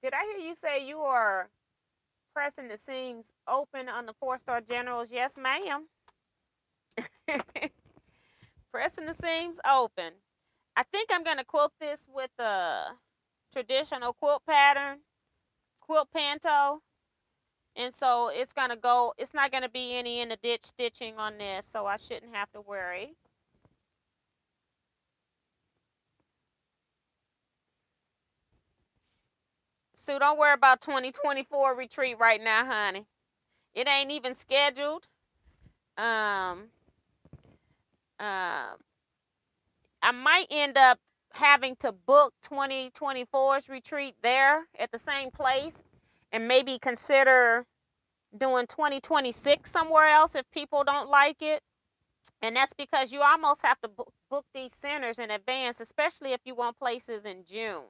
hear you say you are pressing the seams open on the 4-star generals? Yes, ma'am. Pressing the seams open. I think I'm going to quilt this with a traditional quilt pattern, quilt panto. And so it's going to go, it's not going to be any in the ditch stitching on this, so I shouldn't have to worry. So don't worry about 2024 retreat right now, honey. It ain't even scheduled. Um, uh, I might end up having to book 2024's retreat there at the same place and maybe consider doing 2026 somewhere else if people don't like it. And that's because you almost have to book these centers in advance, especially if you want places in June.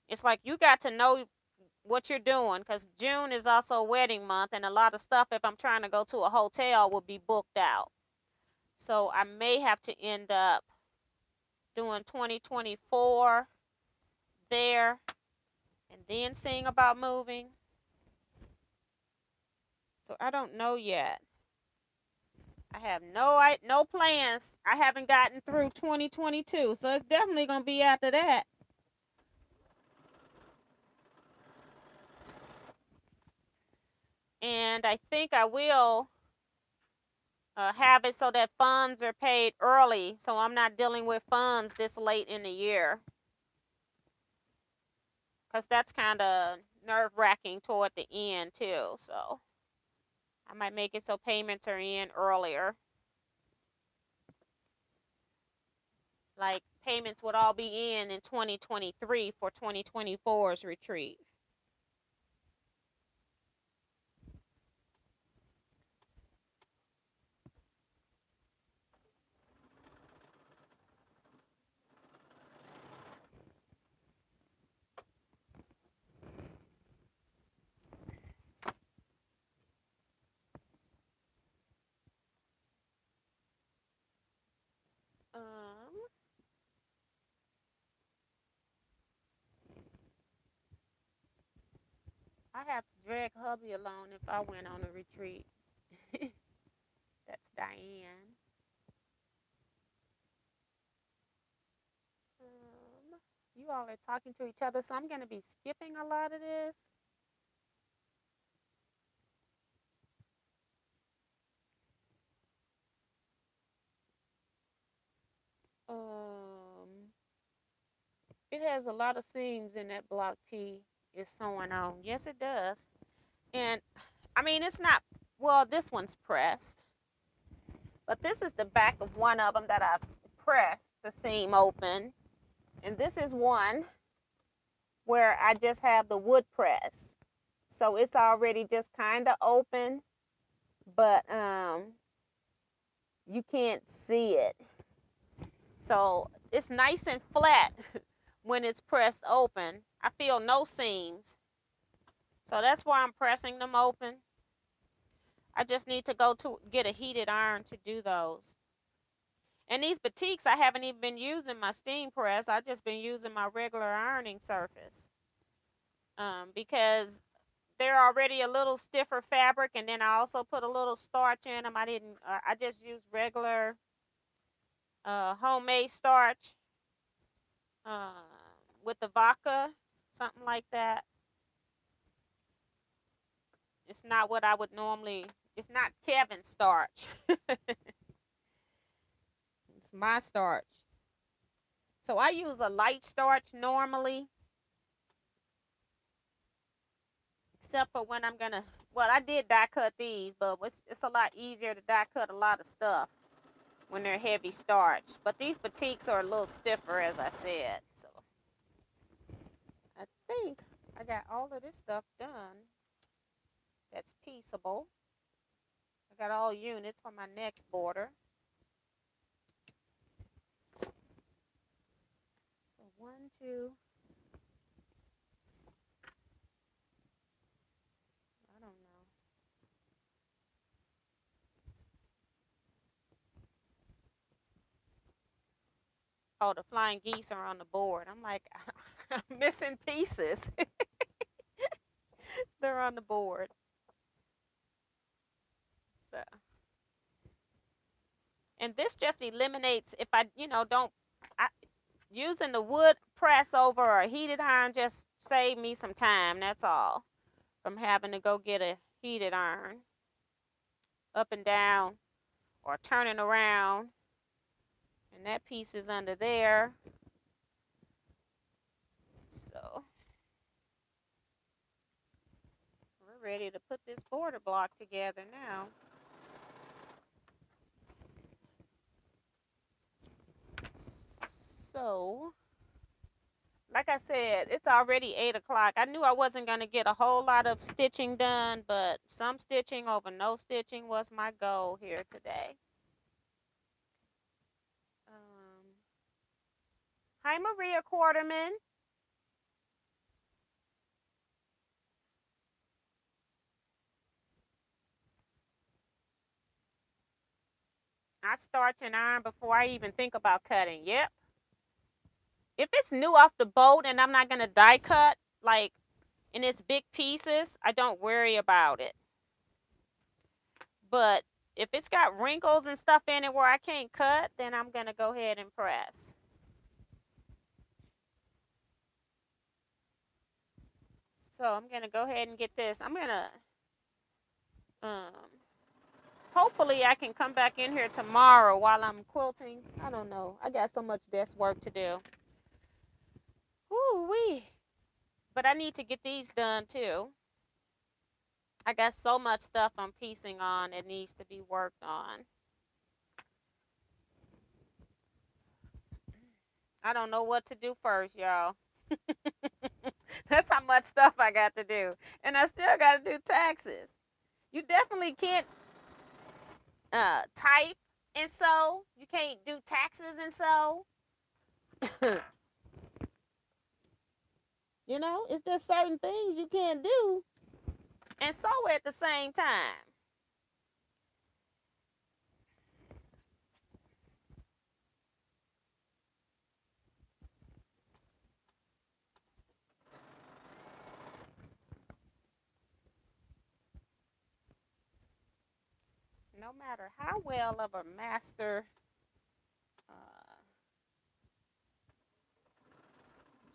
It's like you got to know what you're doing, because June is also a wedding month, and a lot of stuff, if I'm trying to go to a hotel, will be booked out. So I may have to end up doing 2024 there and then seeing about moving. So I don't know yet. I have no plans. I haven't gotten through 2022, so it's definitely going to be after that. And I think I will have it so that funds are paid early, so I'm not dealing with funds this late in the year. Because that's kind of nerve-wracking toward the end, too. So I might make it so payments are in earlier. Like payments would all be in 2023 for 2024's retreat. I have to drag hubby along if I went on a retreat. That's Diane. You all are talking to each other, so I'm going to be skipping a lot of this. It has a lot of seams in that block T is sewing on. Yes, it does. And I mean, it's not, well, this one's pressed, but this is the back of one of them that I've pressed the seam open. And this is one where I just have the wood press. So it's already just kind of open, but you can't see it. So it's nice and flat when it's pressed open. I feel no seams. So that's why I'm pressing them open. I just need to go to get a heated iron to do those. And these batiks, I haven't even been using my steam press. I've just been using my regular ironing surface. Because they're already a little stiffer fabric, and then I also put a little starch in them. I just used regular homemade starch with the vodka, something like that. It's not what I would normally, it's not Kevin's starch. It's my starch. So I use a light starch normally, except for when I'm gonna, well, I did die cut these, but it's a lot easier to die cut a lot of stuff when they're heavy starch. But these batiks are a little stiffer, as I said. So I think I got all of this stuff done that's pieceable. I got all units for my next border. So 1, 2, I don't know. Oh, the flying geese are on the board. I'm like, I'm missing pieces. They're on the board. So, and this just eliminates, if I, don't, using the wood press over a heated iron just save me some time. That's all. From having to go get a heated iron, up and down or turning around. And that piece is under there. So we're ready to put this border block together now. So, like I said, it's already 8 o'clock. I knew I wasn't going to get a whole lot of stitching done, but some stitching over no stitching was my goal here today. Hi, Maria Quarterman. I start an iron before I even think about cutting. Yep. If it's new off the boat and I'm not going to die cut, like in its big pieces, I don't worry about it. But if it's got wrinkles and stuff in it where I can't cut, then I'm going to go ahead and press. So I'm going to go ahead and get this. I'm going to, hopefully I can come back in here tomorrow while I'm quilting. I don't know. I got so much desk work to do. Woo-wee. But I need to get these done too. I got so much stuff I'm piecing on it needs to be worked on. I don't know what to do first, y'all. That's how much stuff I got to do. And I still got to do taxes. You definitely can't type and sew. You can't do taxes and sew. You know, it's just certain things you can't do and sew at the same time. No matter how well of a master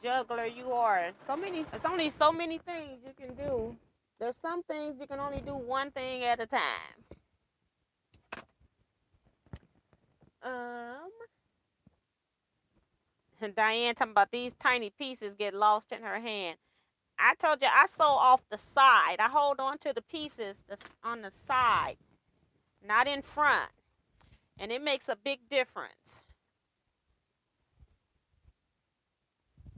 juggler you are, there's only so many things you can do. There's some things you can only do one thing at a time. And Diane talking about these tiny pieces get lost in her hand. I told you I sew off the side. I hold on to the pieces on the side, not in front. And it makes a big difference.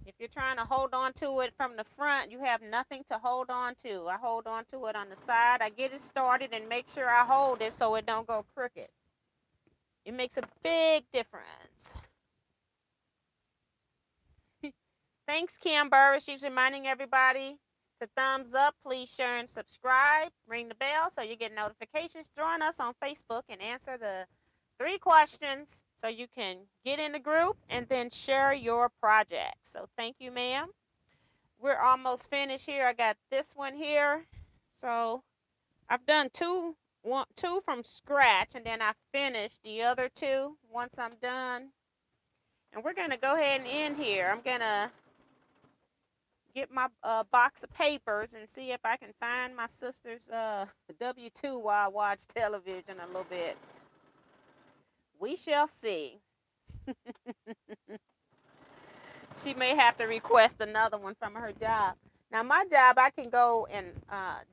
If you're trying to hold on to it from the front, you have nothing to hold on to. I hold on to it on the side. I get it started and make sure I hold it so it don't go crooked. It makes a big difference. Thanks, Kimber. She's reminding everybody to thumbs up, please share and subscribe. Ring the bell so you get notifications. Join us on Facebook and answer the 3 questions so you can get in the group and then share your project. So thank you, ma'am. We're almost finished here. I got this one here. So I've done two from scratch, and then I finished the other 2 once I'm done. And we're going to go ahead and end here. I'm going to get my box of papers and see if I can find my sister's W-2 while I watch television a little bit. We shall see. She may have to request another one from her job. Now, my job, I can go and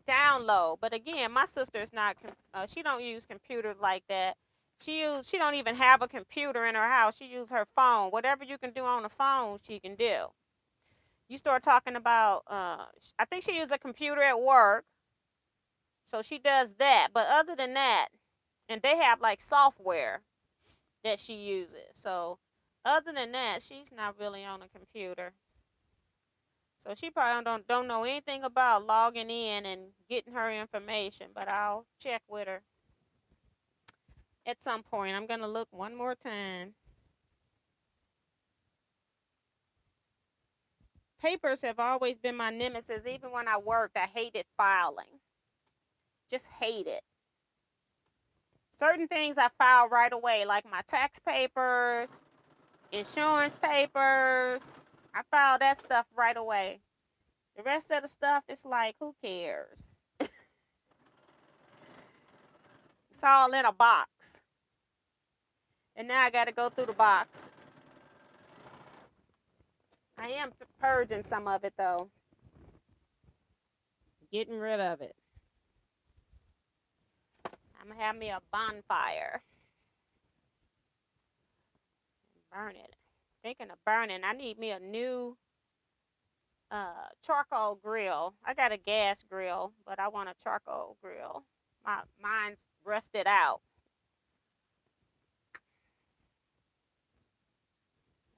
download. But again, my sister is not, she don't use computers like that. She don't even have a computer in her house. She uses her phone. Whatever you can do on the phone, she can do. You start talking about, I think she uses a computer at work. So she does that. But other than that, and they have like software that she uses. So other than that, she's not really on a computer. So she probably don't know anything about logging in and getting her information. But I'll check with her at some point. I'm going to look one more time. Papers have always been my nemesis. Even when I worked, I hated filing. Just hate it. Certain things I file right away, like my tax papers, insurance papers. I file that stuff right away. The rest of the stuff is like, who cares? It's all in a box. And now I got to go through the box. I am purging some of it though. Getting rid of it. I'm going to have me a bonfire. Burn it. Thinking of burning. I need me a new charcoal grill. I got a gas grill, but I want a charcoal grill. Mine's rusted out.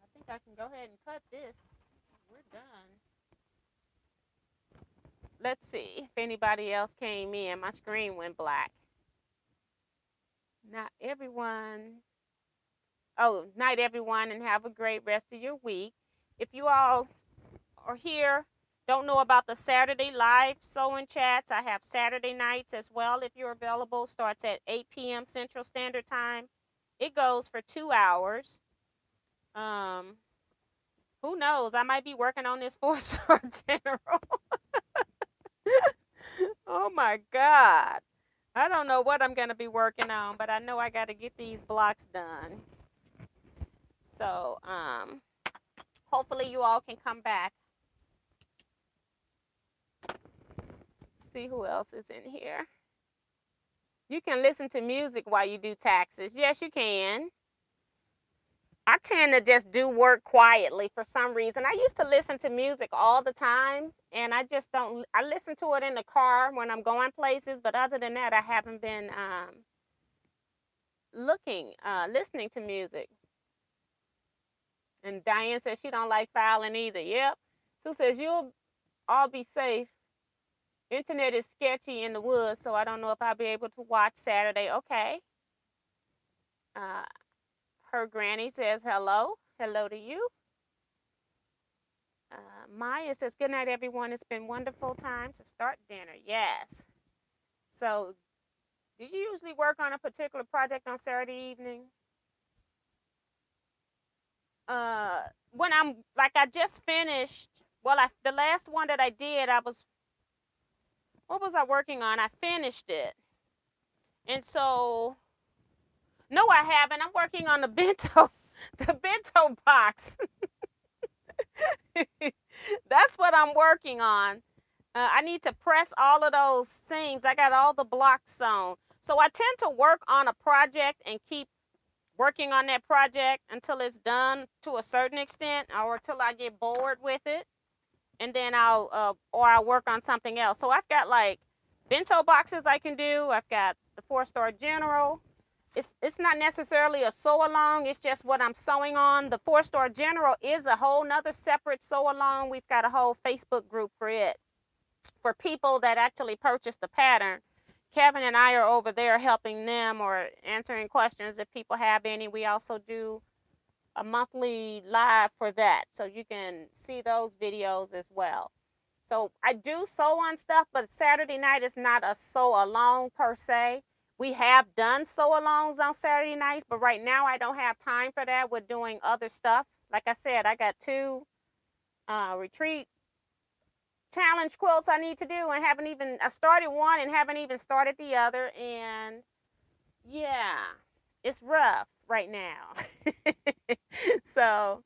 I think I can go ahead and cut this. We're done. Let's see if anybody else came in. My screen went black. Not everyone. Oh, night everyone, and have a great rest of your week. If you all are here, don't know about the Saturday live sewing chats, I have Saturday nights as well if you're available. Starts at 8 p.m. Central Standard Time. It goes for 2 hours. Who knows? I might be working on this 4-star general. Oh my God. I don't know what I'm going to be working on, but I know I got to get these blocks done. So, hopefully you all can come back. See who else is in here. You can listen to music while you do taxes. Yes, you can. I tend to just do work quietly for some reason. I used to listen to music all the time, and I just don't. I listen to it in the car when I'm going places, but other than that, I haven't been listening to music. And Diane says she don't like filing either. Yep. Sue says you'll all be safe. Internet is sketchy in the woods, so I don't know if I'll be able to watch Saturday. Okay. Her granny says hello. Hello to you. Maya says, good night, everyone. It's been wonderful time to start dinner. Yes. So, do you usually work on a particular project on Saturday evening? When I'm, like, I just finished, well, the last one that I did, what was I working on? I finished it. And so, no, I haven't. I'm working on the bento box. That's what I'm working on. I need to press all of those seams. I got all the blocks sewn. So I tend to work on a project and keep working on that project until it's done to a certain extent, or until I get bored with it. And then I'll work on something else. So I've got like bento boxes I can do. I've got the 4-star general. It's not necessarily a sew along. It's just what I'm sewing on. The 4-star general is a whole nother separate sew along. We've got a whole Facebook group for it, for people that actually purchase the pattern. Kevin and I are over there helping them or answering questions if people have any. We also do a monthly live for that, so you can see those videos as well. So I do sew on stuff, but Saturday night is not a sew along per se. We have done sew-alongs on Saturday nights, but right now I don't have time for that. We're doing other stuff. Like I said, I got 2 retreat challenge quilts I need to do, and I started one and haven't even started the other. And yeah, it's rough right now. So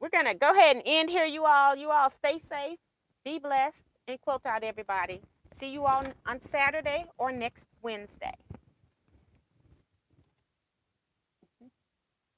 we're going to go ahead and end here, you all. You all stay safe, be blessed, and quilt out, everybody. See you all on Saturday or next Wednesday.